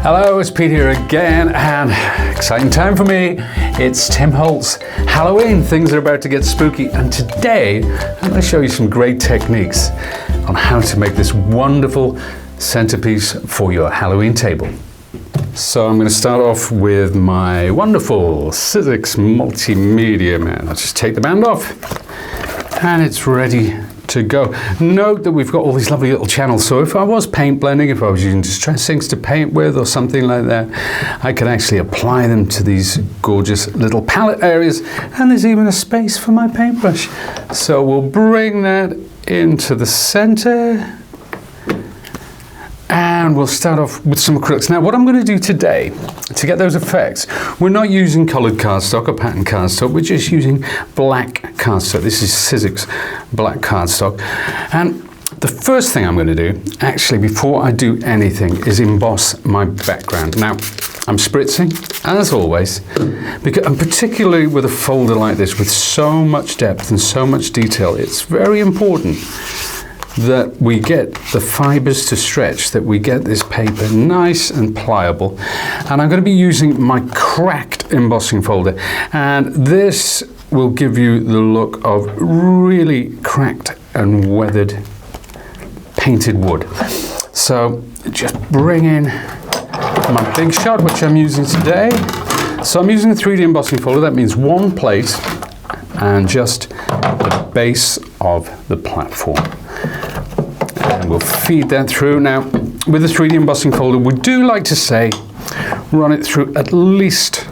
Hello, it's Pete here again, and exciting time for me. It's Tim Holtz Halloween. Things are about to get spooky, and today I'm going to show you some great techniques on how to make this wonderful centerpiece for your Halloween table. So I'm going to start off with my wonderful Sizzix Multimedia Mat. I'll just take the band off, and it's ready to go. Note that we've got all these lovely little channels, so if I was paint blending, if I was using distress inks to paint with or something like that, I could actually apply them to these gorgeous little palette areas, and there's even a space for my paintbrush. So we'll bring that into the center, and we'll start off with some acrylics. Now what I'm going to do today to get those effects, we're not using colored cardstock or pattern cardstock, we're just using black cardstock. This is Sizzix black cardstock. And the first thing I'm going to do, actually before I do anything, is emboss my background. Now I'm spritzing, as always, because, and particularly with a folder like this with so much depth and so much detail, it's very important that we get the fibers to stretch, that we get this paper nice and pliable. And I'm going to be using my Cracked Embossing Folder, and this will give you the look of really cracked and weathered painted wood. So just bring in my big shot, which I'm using today. So I'm using a 3D embossing folder. That means one plate and just the base of the platform. And we'll feed that through. Now, with the 3D embossing folder, we do like to say, run it through at least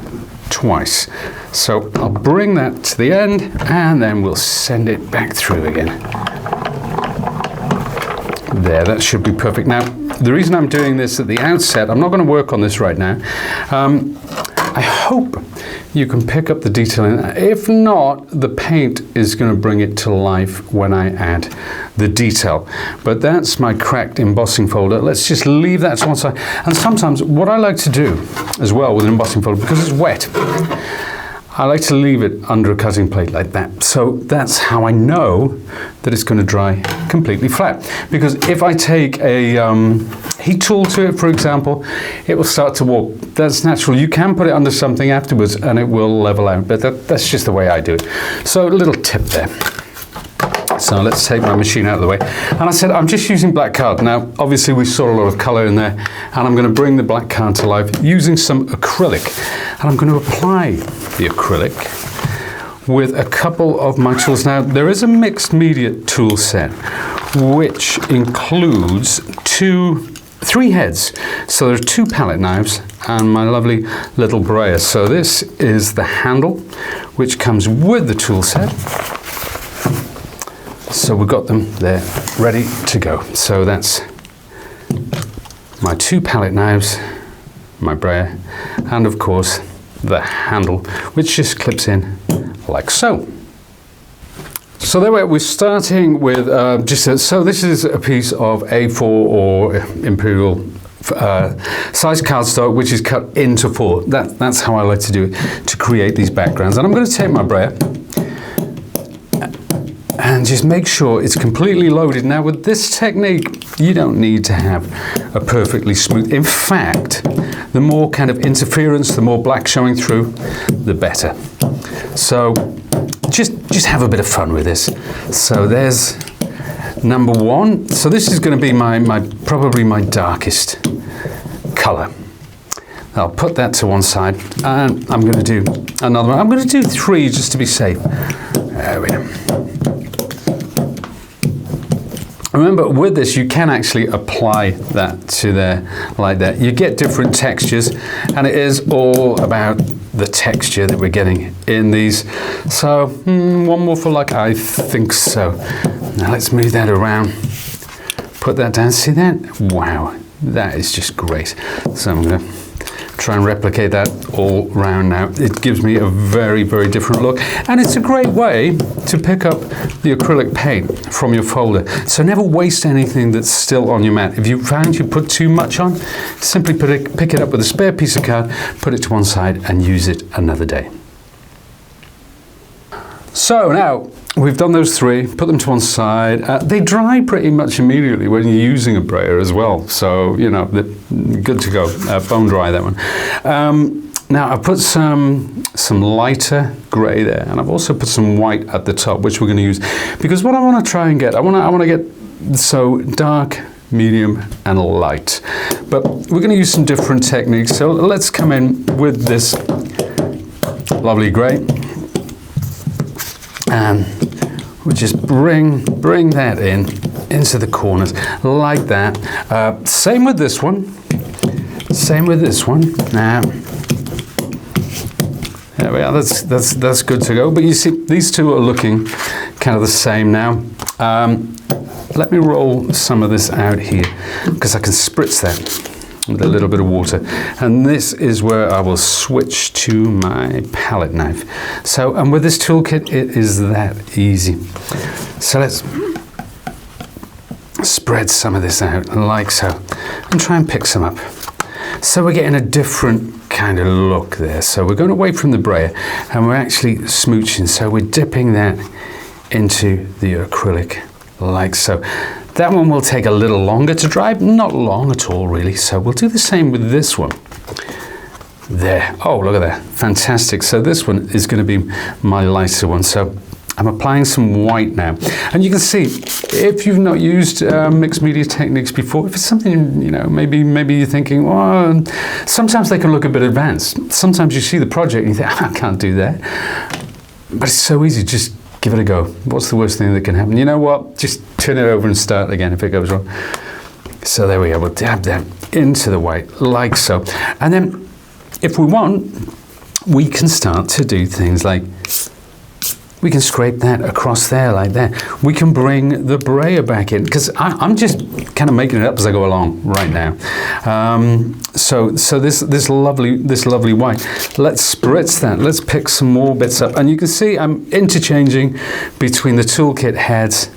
twice. So I'll bring that to the end, and then we'll send it back through again. There, that should be perfect. Now, the reason I'm doing this at the outset, I'm not going to work on this right now. I hope you can pick up the detail in that. If not, the paint is going to bring it to life when I add the detail. But that's my Cracked Embossing Folder. Let's just leave that to one side. And sometimes what I like to do as well with an embossing folder, because it's wet, I like to leave it under a cutting plate like that. So that's how I know that it's going to dry completely flat. Because if I take a heat tool to it, for example, it will start to warp. That's natural. You can put it under something afterwards and it will level out, but that's just the way I do it. So a little tip there. So let's take my machine out of the way. And I said I'm just using black card. Now obviously we saw a lot of color in there, and I'm going to bring the black card to life using some acrylic. And I'm going to apply the acrylic with a couple of my tools. Now there is a mixed media tool set which includes three heads. So there are 2 palette knives and my lovely little brayer. So this is the handle which comes with the tool set. So we've got them there ready to go. So that's my 2 palette knives, my brayer, and of course the handle, which just clips in like so. So there we're starting with so this is a piece of A4 or Imperial size cardstock, which is cut into 4. That's how I like to do it, to create these backgrounds. And I'm going to take my brayer and just make sure it's completely loaded. Now with this technique, you don't need to have a perfectly smooth. In fact, the more kind of interference, the more black showing through, the better. So just have a bit of fun with this. So there's number 1. So this is going to be probably my darkest color. I'll put that to one side, and I'm going to do another one. I'm going to do 3 just to be safe. There we go. Remember, with this, you can actually apply that to there like that. You get different textures, and it is all about the texture that we're getting in these. So, one more for luck? I think so. Now let's move that around. Put that down. See that? Wow, that is just great. So I'm going to try and replicate that all round now. It gives me a very, very different look, and it's a great way to pick up the acrylic paint from your folder. So never waste anything that's still on your mat. If you find you put too much on, simply pick it up with a spare piece of card, put it to one side and use it another day. So now we've done those three, put them to one side. They dry pretty much immediately when you're using a brayer as well. So, you know, they're good to go. Bone dry, that one. Now I've put some lighter grey there, and I've also put some white at the top, which we're going to use because what I want to try and get, I want to get so dark, medium and light, but we're going to use some different techniques. So let's come in with this lovely grey, and we'll just bring that in into the corners like that. Same with this one. Now there we are. That's good to go. But you see, these two are looking kind of the same now. Let me roll some of this out here because I can spritz that with a little bit of water. And this is where I will switch to my palette knife. So, and with this toolkit, it is that easy. So let's spread some of this out like so and try and pick some up. So we're getting a different kind of look there. So we're going away from the brayer and we're actually smooching. So we're dipping that into the acrylic like so. That one will take a little longer to dry, not long at all really. So we'll do the same with this one. There, oh look at that, fantastic. So this one is going to be my lighter one. So I'm applying some white now. And you can see, if you've not used mixed media techniques before, if it's something, you know, maybe you're thinking, well, sometimes they can look a bit advanced. Sometimes you see the project and you think, I can't do that. But it's so easy, just give it a go. What's the worst thing that can happen? You know what? Just turn it over and start again if it goes wrong. So there we go. We'll dab that into the white like so. And then if we want, we can start to do things like, we can scrape that across there like that. We can bring the brayer back in because I'm just kind of making it up as I go along right now. So this lovely white. Let's spritz that. Let's pick some more bits up, and you can see I'm interchanging between the toolkit heads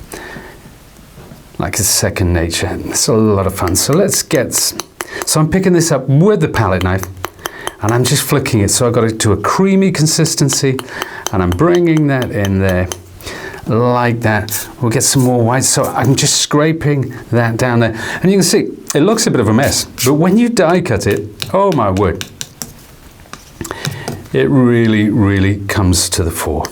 like it's second nature. It's a lot of fun. So let's get. So I'm picking this up with the palette knife, and I'm just flicking it. So I got it to a creamy consistency. And I'm bringing that in there like that. We'll get some more white. So I'm just scraping that down there. And you can see, it looks a bit of a mess. But when you die cut it, oh my word, it really, really comes to the fore.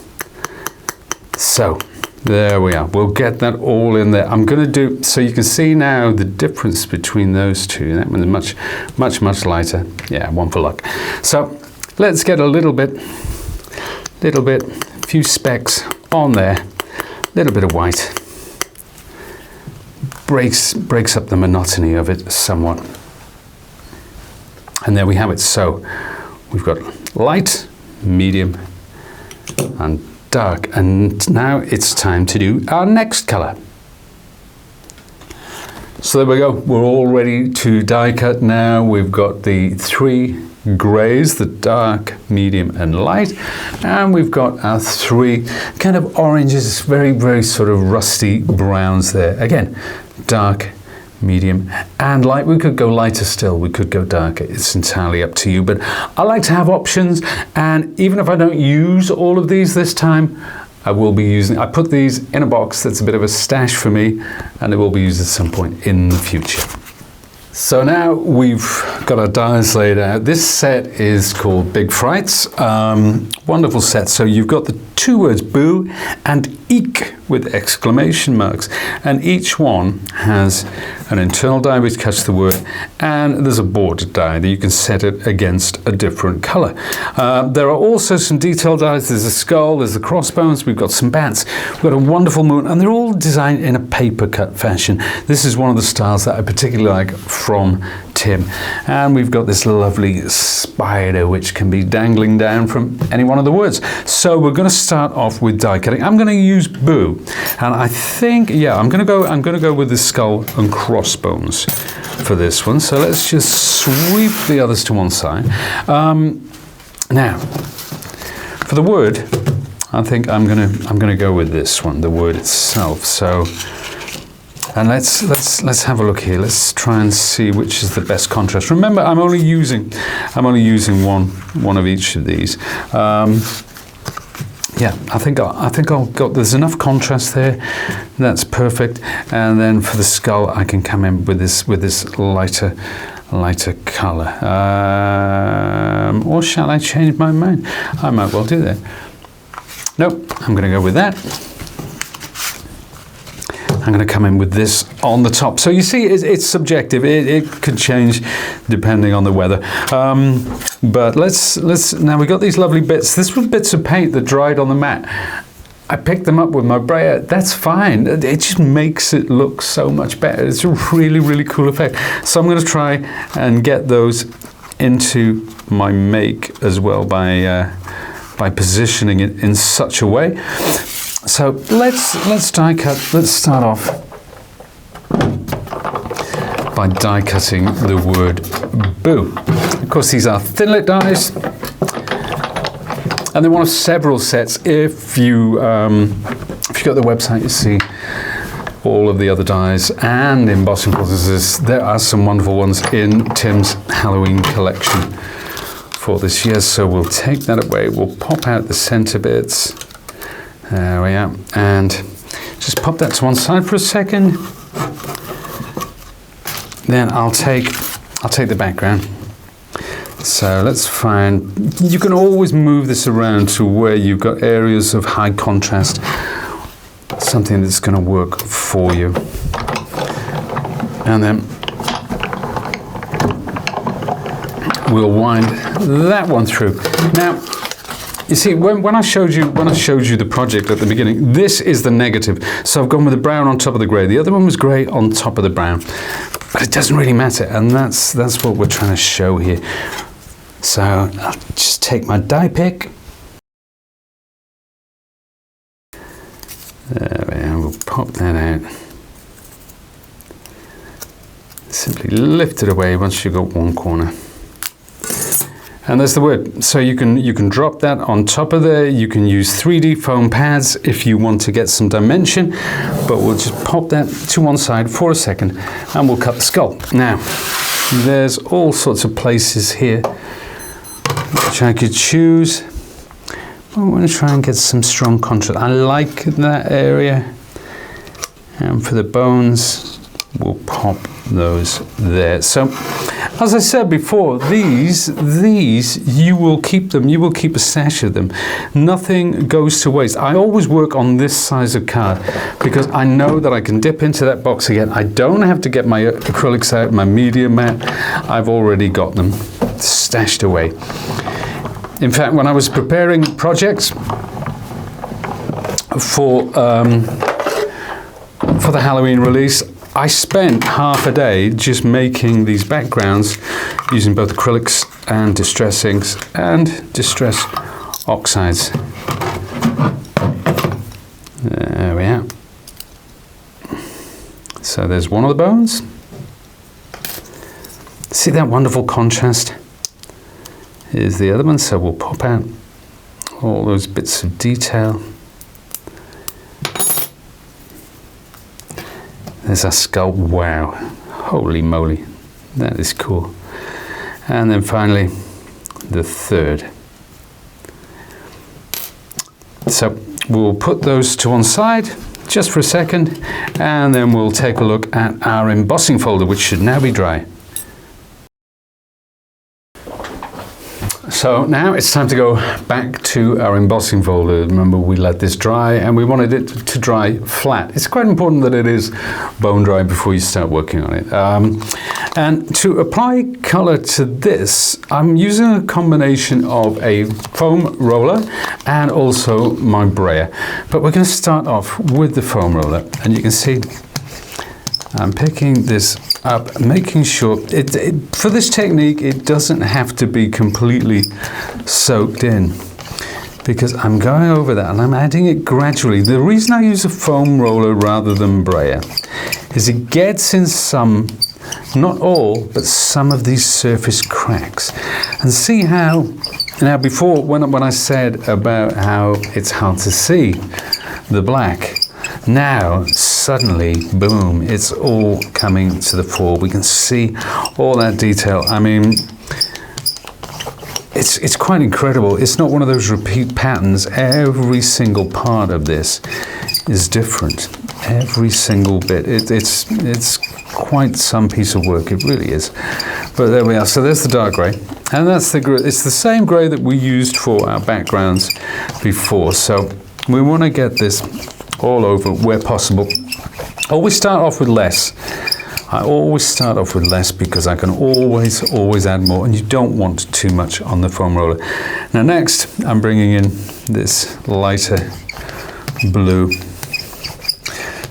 So there we are. We'll get that all in there. I'm going to do, so you can see now the difference between those two. That one's much lighter. Yeah, one for luck. So let's get a little bit, few specks on there, little bit of white, breaks up the monotony of it somewhat. And there we have it. So we've got light, medium, and dark. And now it's time to do our next color. So there we go. We're all ready to die cut now. We've got the three grays, the dark, medium and light, and we've got our three kind of oranges, very sort of rusty browns there. Again, dark, medium and light. We could go lighter still, we could go darker. It's entirely up to you, but I like to have options, and even if I don't use all of these this time, I will be using, I put these in a box that's a bit of a stash for me, and it will be used at some point in the future. So now we've got our dies laid out. This set is called Big Frights. Wonderful set. So you've got the two words boo and eek with exclamation marks. And each one has an internal die which cuts the word, and there's a border die that you can set it against a different color. There are also some detail dies. There's a skull, there's the crossbones, we've got some bats, we've got a wonderful moon, and they're all designed in a paper cut fashion. This is one of the styles that I particularly like from Tim. And we've got this lovely spider which can be dangling down from any one of the words. So we're going to start off with die cutting. I'm going to use boo, and I think, yeah, I'm going to go with the skull and crossbones for this one. So let's just sweep the others to one side. Now, for the word, I think I'm going to go with this one, the word itself. So. And let's have a look here. Let's try and see which is the best contrast. Remember, I'm only using one of each of these. yeah, I think I'll go. There's enough contrast there. That's perfect. And then for the skull, I can come in with this lighter color. Or shall I change my mind? I might well do that. Nope, I'm going to go with that. I'm going to come in with this on the top. So you see, it's subjective. It could change depending on the weather. But let's now we got these lovely bits. This was bits of paint that dried on the mat. I picked them up with my brayer. That's fine. It just makes it look so much better. It's a really, really cool effect. So I'm going to try and get those into my make as well by positioning it in such a way. So let's die cut. Let's start off by die cutting the word boo. Of course, these are Thinlit dies, and they're one of several sets. If you go to the website, you see all of the other dies and embossing folders. There are some wonderful ones in Tim's Halloween collection for this year. So we'll take that away. We'll pop out the center bits. There we are, and just pop that to one side for a second. Then I'll take the background. So let's find, you can always move this around to where you've got areas of high contrast, something that's going to work for you. And then we'll wind that one through. Now, you see, when I showed you the project at the beginning, this is the negative. So I've gone with the brown on top of the grey. The other one was grey on top of the brown, but it doesn't really matter, and that's what we're trying to show here. So I'll just take my die pick. There we are. We'll pop that out. Simply lift it away once you've got one corner. And there's the word. So you can drop that on top of there. You can use 3D foam pads if you want to get some dimension, but we'll just pop that to one side for a second and we'll cut the skull. Now, there's all sorts of places here which I could choose. I'm going to try and get some strong contrast. I like that area. And for the bones, we'll pop those there. So, as I said before, these you will keep them. You will keep a stash of them. Nothing goes to waste. I always work on this size of card because I know that I can dip into that box again. I don't have to get my acrylics out, my media mat. I've already got them stashed away. In fact, when I was preparing projects for the Halloween release, I spent half a day just making these backgrounds using both acrylics and distress inks and distress oxides. There we are. So there's one of the bones. See that wonderful contrast? Here's the other one, so we'll pop out all those bits of detail. There's our skull. Wow, holy moly, that is cool. And then finally, the third. So we'll put those to one side just for a second, and then we'll take a look at our embossing folder, which should now be dry. So now it's time to go back to our embossing folder. Remember, we let this dry and we wanted it to dry flat. It's quite important that it is bone dry before you start working on it. And to apply color to this, I'm using a combination of a foam roller and also my brayer. But we're going to start off with the foam roller, and you can see I'm picking this up, making sure for this technique it doesn't have to be completely soaked in, because I'm going over that and I'm adding it gradually. The reason I use a foam roller rather than brayer is it gets in some, not all, but some of these surface cracks. And see how, now before when I said about how it's hard to see the black, now suddenly, boom, it's all coming to the fore. We can see all that detail. I mean, it's quite incredible. It's not one of those repeat patterns. Every single part of this is different. Every single bit. It's quite some piece of work. It really is. But there we are. So there's the dark grey, and that's the grey. It's the same grey that we used for our backgrounds before. So we want to get this all over where possible. Always start off with less. I always start off with less because I can always add more, and you don't want too much on the foam roller. Now next, I'm bringing in this lighter blue.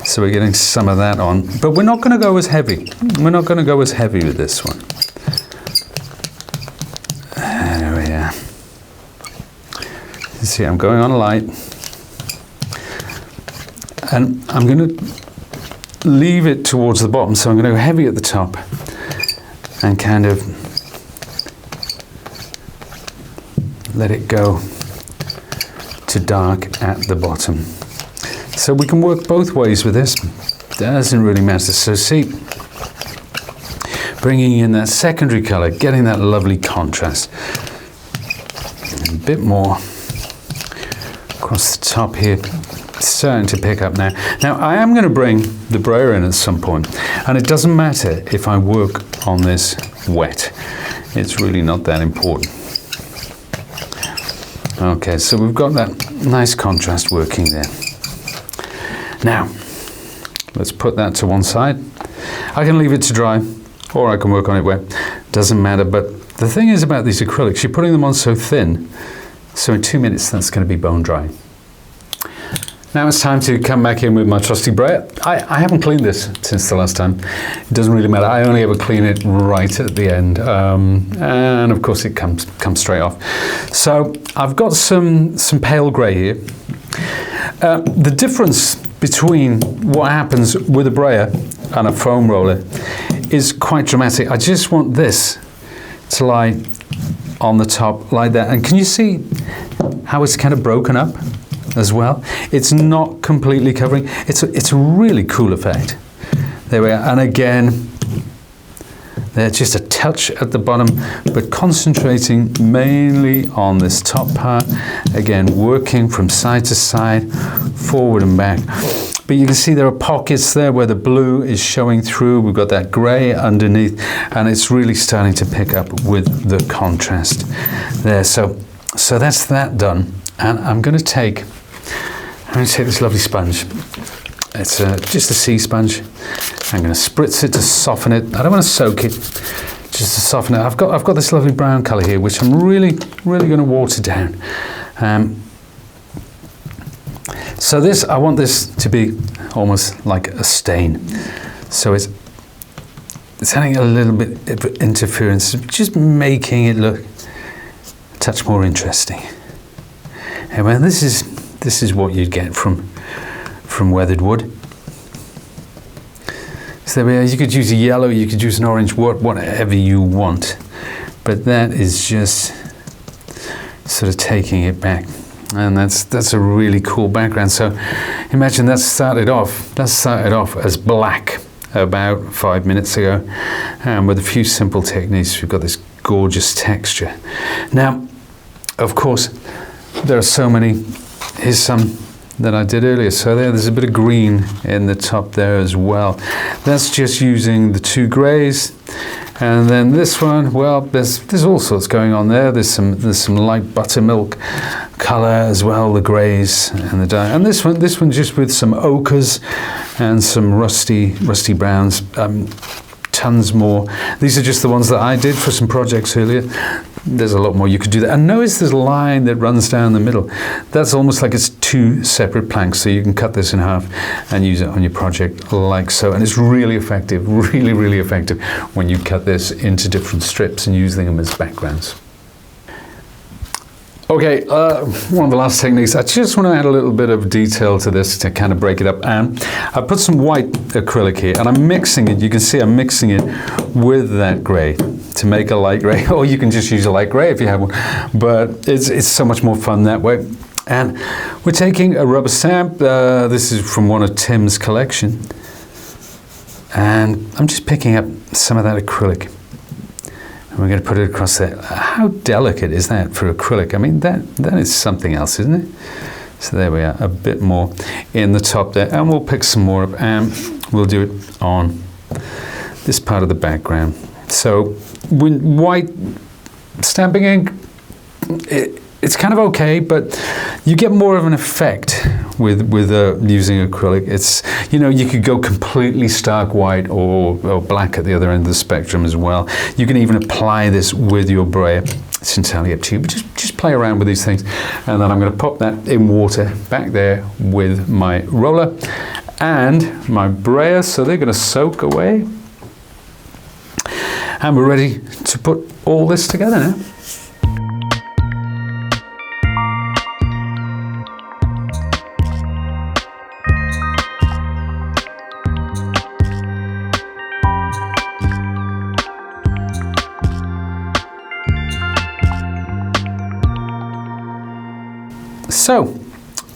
So we're getting some of that on, but we're not going to go as heavy. We're not going to go as heavy with this one. There we are. You see, I'm going on light, and I'm going to leave it towards the bottom, so I'm going to go heavy at the top and kind of let it go to dark at the bottom. So we can work both ways with this, doesn't really matter. So see, bringing in that secondary colour, getting that lovely contrast, a bit more across the top here. Starting to pick up now. Now I am going to bring the brayer in at some point, and it doesn't matter if I work on this wet. It's really not that important. Okay, so we've got that nice contrast working there. Now, let's put that to one side. I can leave it to dry, or I can work on it wet. Doesn't matter, but the thing is about these acrylics, you're putting them on so thin, so in 2 minutes that's going to be bone dry. Now it's time to come back in with my trusty brayer. I haven't cleaned this since the last time. It doesn't really matter. I only ever clean it right at the end. And of course it comes straight off. So I've got some pale grey here. The difference between what happens with a brayer and a foam roller is quite dramatic. I just want this to lie on the top like that. And can you see how it's kind of broken up as well? It's not completely covering. It's a really cool effect. There we are. And again, there's just a touch at the bottom, but concentrating mainly on this top part. Again, working from side to side, forward and back. But you can see there are pockets there where the blue is showing through. We've got that grey underneath, and it's really starting to pick up with the contrast there. So that's that done. And I'm going to take this lovely sponge. It's just a sea sponge. I'm going to spritz it to soften it. I don't want to soak it, just to soften it. I've got this lovely brown colour here, which I'm really going to water down. So I want this to be almost like a stain. So it's having a little bit of interference, just making it look a touch more interesting. And well, this is what you'd get from weathered wood. So there we are. You could use a yellow, you could use an orange, whatever you want. But that is just sort of taking it back. And that's a really cool background. So imagine that started off as black about 5 minutes ago. And with a few simple techniques, we've got this gorgeous texture. Now, of course, there are so many. Here's some that I did earlier. So there's a bit of green in the top there as well. That's just using the two greys. And then this one, well, there's all sorts going on there. There's some light buttermilk color as well, the greys and the dark. And this one just with some ochres and some rusty browns. Tons more. These are just the ones that I did for some projects earlier. There's a lot more you could do that. And notice this line that runs down the middle. That's almost like it's two separate planks. So you can cut this in half and use it on your project like so. And it's really effective, really effective when you cut this into different strips and using them as backgrounds. Okay, one of the last techniques, I just want to add a little bit of detail to this to kind of break it up. And I put some white acrylic here and I'm mixing it. You can see I'm mixing it with that grey to make a light grey, or you can just use a light grey if you have one. But it's so much more fun that way. And we're taking a rubber stamp. This is from one of Tim's collection. And I'm just picking up some of that acrylic. And we're going to put it across there. How delicate is that for acrylic? I mean, that is something else, isn't it? So there we are, a bit more in the top there. And we'll pick some more up and we'll do it on this part of the background. So when white stamping ink, it's kind of okay, but you get more of an effect with using acrylic. It's, you know, you could go completely stark white or black at the other end of the spectrum as well. You can even apply this with your brayer. It's entirely up to you, but just play around with these things. And then I'm going to pop that in water back there with my roller and my brayer, so they're going to soak away. And we're ready to put all this together now. So,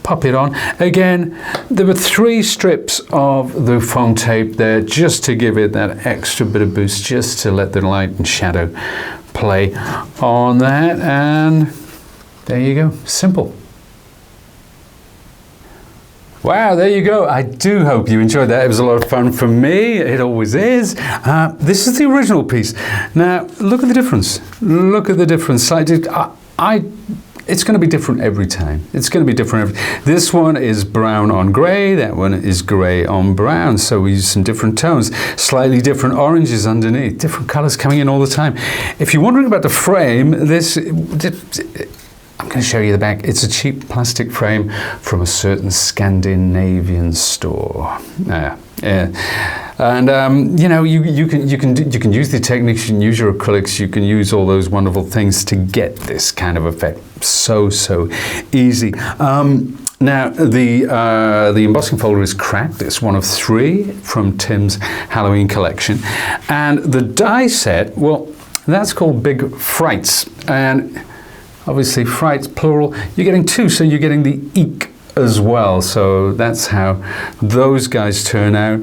pop it on. Again, there were 3 strips of the foam tape there just to give it that extra bit of boost, just to let the light and shadow play on that. And there you go, simple. Wow, there you go. I do hope you enjoyed that. It was a lot of fun for me. It always is. This is the original piece. Now, look at the difference. Look at the difference. It's going to be different every time. It's going to be different. This one is brown on grey. That one is grey on brown. So we use some different tones, slightly different oranges underneath, different colours coming in all the time. If you're wondering about the frame, I'm going to show you the back. It's a cheap plastic frame from a certain Scandinavian store. And you know, you can use the techniques, you can use your acrylics, you can use all those wonderful things to get this kind of effect. So easy. Now the embossing folder is cracked. It's one of 3 from Tim's Halloween collection, and the die set, well, that's called Big Frights, and obviously Frights plural. You're getting 2, so you're getting the eek as well. So that's how those guys turn out.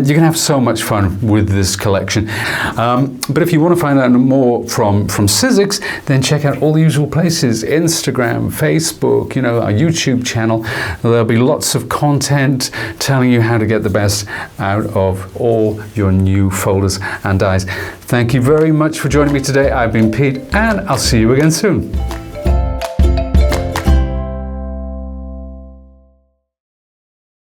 You can have so much fun with this collection. But if you want to find out more from Sizzix, then check out all the usual places: Instagram, Facebook, you know, our YouTube channel. There'll be lots of content telling you how to get the best out of all your new folders and dies. Thank you very much for joining me today. I've been Pete, and I'll see you again soon.